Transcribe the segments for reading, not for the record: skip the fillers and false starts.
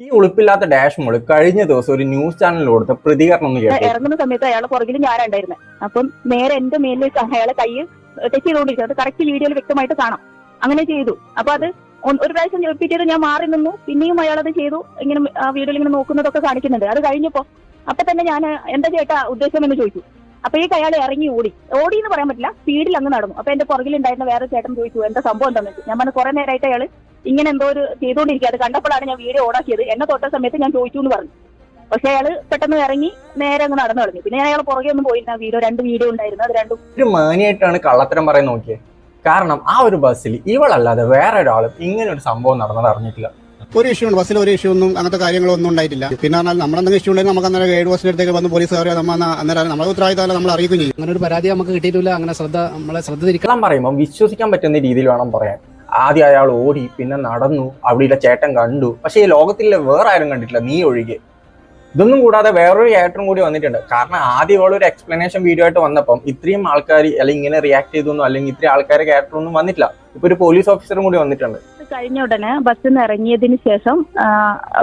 ഈ ഉളുപ്പില്ലാത്ത ഡാഷ് മോള് കഴിഞ്ഞ ദിവസം ഒരു ന്യൂസ് ചാനലിൽ കൊടുത്ത പ്രതികരണം ഒന്ന് കേട്ടു. ഇറങ്ങുന്ന സമയത്ത് അയാളെ പുറകിൽ ഞാനുണ്ടായിരുന്നെ. അപ്പം നേരെ എന്റെ മേലിൽ അയാളെ കൈ ടച്ച് ചെയ്തുകൊണ്ടിരിക്കും. അത് കറക്റ്റ് വീഡിയോയിൽ വ്യക്തമായിട്ട് കാണാം. അങ്ങനെ ചെയ്തു. അപ്പൊ അത് ഒരു പ്രാവശ്യം റിപ്പീറ്റ് ചെയ്ത് ഞാൻ മാറി നിന്നു. പിന്നെയും അയാളത് ചെയ്തു. ഇങ്ങനെ ആ വീഡിയോയിൽ ഇങ്ങനെ നോക്കുന്നതൊക്കെ കാണിക്കുന്നുണ്ട്. അത് കഴിഞ്ഞപ്പോ അപ്പൊ തന്നെ ഞാൻ എന്താ ചേട്ടാ ഉദ്ദേശം എന്ന് ചോദിച്ചു. അപ്പോഴേക്ക് അയാൾ ഇറങ്ങി ഓടി എന്ന് പറയാൻ പറ്റില്ല, സ്പീഡിൽ അങ്ങ് നടന്നു. അപ്പൊ എന്റെ പുറകിലുണ്ടായിരുന്ന വേറെ ചേട്ടൻ ചോദിച്ചു എന്താ സംഭവം എന്താണെന്ന് വെച്ചു. ഞാൻ പറഞ്ഞു കുറെ നേരമായിട്ട് അയാൾ ഇങ്ങനെ എന്തോ ഒരു ചെയ്തുകൊണ്ടിരിക്കുക. അത് കണ്ടപ്പോഴാണ് ഞാൻ വീഡിയോ ഓണാക്കിയത്. എന്നെ തൊട്ട സമയത്ത് ഞാൻ ചോദിച്ചു എന്ന് പറഞ്ഞു. പക്ഷെ അയാള് പെട്ടെന്ന് ഇറങ്ങി നേരെ അങ്ങ് നടന്നു കളഞ്ഞു. പിന്നെ ഞാൻ അയാൾ പുറകെ ഒന്നും പോയില്ല. രണ്ട് വീഡിയോ ഉണ്ടായിരുന്നു. അത് രണ്ടും ഒരു മാനിയായിട്ടാണ് കള്ളത്തരം പറയാൻ നോക്കിയത്. കാരണം ആ ഒരു ബസ്സിൽ ഇവളല്ലാതെ വേറെ ഒരാളും ഇങ്ങനെ ഒരു സംഭവം നടന്നത് അറിഞ്ഞിട്ടില്ല. ഒരു ഇഷ്യൂ ഉണ്ട്, ബസ്സിൽ ഒരു ഇഷ്യൂ ഒന്നും അങ്ങനത്തെ കാര്യങ്ങളൊന്നും ഉണ്ടായിട്ടില്ല. പിന്നെ പറഞ്ഞാൽ നമ്മളെന്തെങ്കിലും ഇഷ്യൂ ഉണ്ടെങ്കിൽ നമുക്ക് അന്നേരം ഗൈഡ് ബസ്സിന്റെ അടുത്തേക്ക് വന്ന് പോലീസുകാരെ അന്നേരം നമ്മളെ ഉത്തരവാദിത്തം നമ്മൾ അറിയിക്കുകയും ചെയ്യും. അങ്ങനെ ഒരു പരാതി നമുക്ക് കിട്ടിയിട്ടില്ല. അങ്ങനെ നമ്മളെ ശ്രദ്ധ തിരിക്കണം പറയുമ്പോൾ വിശ്വസിക്കാൻ പറ്റുന്ന രീതിയിൽ വേണം പറയാൻ. ആദ്യം അയാൾ ഓടി, പിന്നെ നടന്നു, അവിടെയുള്ള ചേട്ടൻ കണ്ടു. പക്ഷേ ഈ ലോകത്തിലെ വേറെ ആരും കണ്ടിട്ടില്ല, നീ ഒഴികെ. ഇതൊന്നും കൂടാതെ വേറൊരു ക്യാരക്ടറും കൂടി വന്നിട്ടുണ്ട്. കാരണം ആദ്യം ഒരു എക്സ്പ്ലനേഷൻ വീഡിയോ ആയിട്ട് വന്നപ്പം ഇത്രയും ആൾക്കാർ അല്ലെങ്കിൽ ഇങ്ങനെ റിയാക്ട് ചെയ്തൊന്നും അല്ലെങ്കിൽ ഇത്രയും ആൾക്കാരെ ക്യാരക്ടറൊന്നും വന്നിട്ടില്ല. ഇപ്പൊ ഒരു പോലീസ് ഓഫീസറും കൂടി വന്നിട്ടുണ്ട്. കഴിഞ്ഞ ഉടനെ ബസ്സിൽ നിന്ന് ഇറങ്ങിയതിന് ശേഷം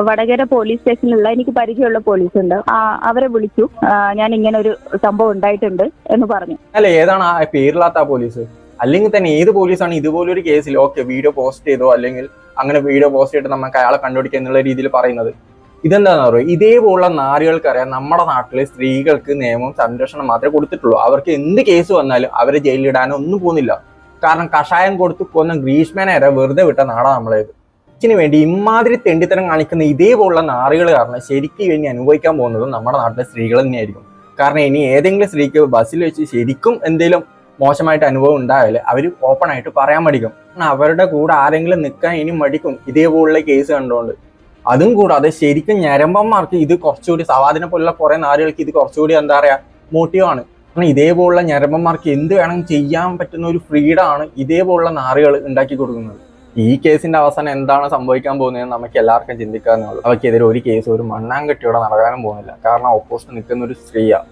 വടകര പോലീസ് സ്റ്റേഷനിലുള്ള എനിക്ക് പരിചയമുള്ള പോലീസ് ഉണ്ട്, അവരെ വിളിച്ചു. ഞാൻ ഇങ്ങനെ ഒരു സംഭവം ഉണ്ടായിട്ടുണ്ട് എന്ന് പറഞ്ഞു. അല്ലെ ഏതാണ് ആ പേരില്ലാത്ത ആ പോലീസ്? അല്ലെങ്കിൽ തന്നെ ഏത് പോലീസാണ് ഇതുപോലൊരു കേസിൽ ഓക്കെ വീഡിയോ പോസ്റ്റ് ചെയ്തോ അല്ലെങ്കിൽ അങ്ങനെ വീഡിയോ പോസ്റ്റ് ചെയ്തിട്ട് നമുക്ക് അയാളെ കണ്ടുപിടിക്കുക എന്നുള്ള രീതിയിൽ പറയുന്നത്? ഇതെന്താണെന്ന് പറയുക, ഇതേപോലുള്ള നാടുകൾക്കറിയാം നമ്മുടെ നാട്ടിലെ സ്ത്രീകൾക്ക് നിയമം സംരക്ഷണം മാത്രമേ കൊടുത്തിട്ടുള്ളൂ. അവർക്ക് എന്ത് കേസ് വന്നാലും അവരെ ജയിലിലിടാനോ ഒന്നും പോകുന്നില്ല. കാരണം കഷായം കൊടുത്ത് കൊന്ന ഗ്രീഷ്മേനെ വരെ വെറുതെ വിട്ട നാടാണ് നമ്മളേത്. ഇതിനു വേണ്ടി ഇമാതിരി തെണ്ടിത്തരം കാണിക്കുന്ന ഇതേപോലുള്ള നാറുകൾ കാരണം ശരിക്കും ഇനി അനുഭവിക്കാൻ പോകുന്നതും നമ്മുടെ നാട്ടിലെ സ്ത്രീകൾ തന്നെയായിരിക്കും. കാരണം ഇനി ഏതെങ്കിലും സ്ത്രീക്ക് ബസ്സിൽ വെച്ച് ശരിക്കും എന്തെങ്കിലും മോശമായിട്ട് അനുഭവം ഉണ്ടായാല് അവർ ഓപ്പൺ ആയിട്ട് പറയാൻ മടിക്കും. കാരണം അവരുടെ കൂടെ ആരെങ്കിലും നിൽക്കാൻ ഇനി മടിക്കും ഇതേപോലുള്ള കേസ് കണ്ടുകൊണ്ട്. അതും കൂടാതെ ശരിക്കും ഞരമ്പന്മാർക്ക് ഇത് കുറച്ചുകൂടി സവാദിനെ പോലുള്ള കുറെ നാടുകൾക്ക് ഇത് കുറച്ചുകൂടി എന്താ പറയാ മോട്ടീവാണ്. കാരണം ഇതേപോലുള്ള ഞരമ്പന്മാർക്ക് എന്ത് വേണമെങ്കിൽ ചെയ്യാൻ പറ്റുന്ന ഒരു ഫ്രീഡമാണ് ഇതേപോലുള്ള നാറുകൾ ഉണ്ടാക്കി കൊടുക്കുന്നത്. ഈ കേസിന്റെ അവസാനം എന്താണ് സംഭവിക്കാൻ പോകുന്നത് നമുക്ക് എല്ലാവർക്കും ചിന്തിക്കാവുന്നേ ഉള്ളൂ. അവർക്കെതിരെ ഒരു കേസ് ഒരു മണ്ണാങ്കട്ടിയോടെ നടക്കാനും പോകുന്നില്ല. കാരണം ഓപ്പോസിറ്റ് നിൽക്കുന്ന ഒരു സ്ത്രീയാണ്.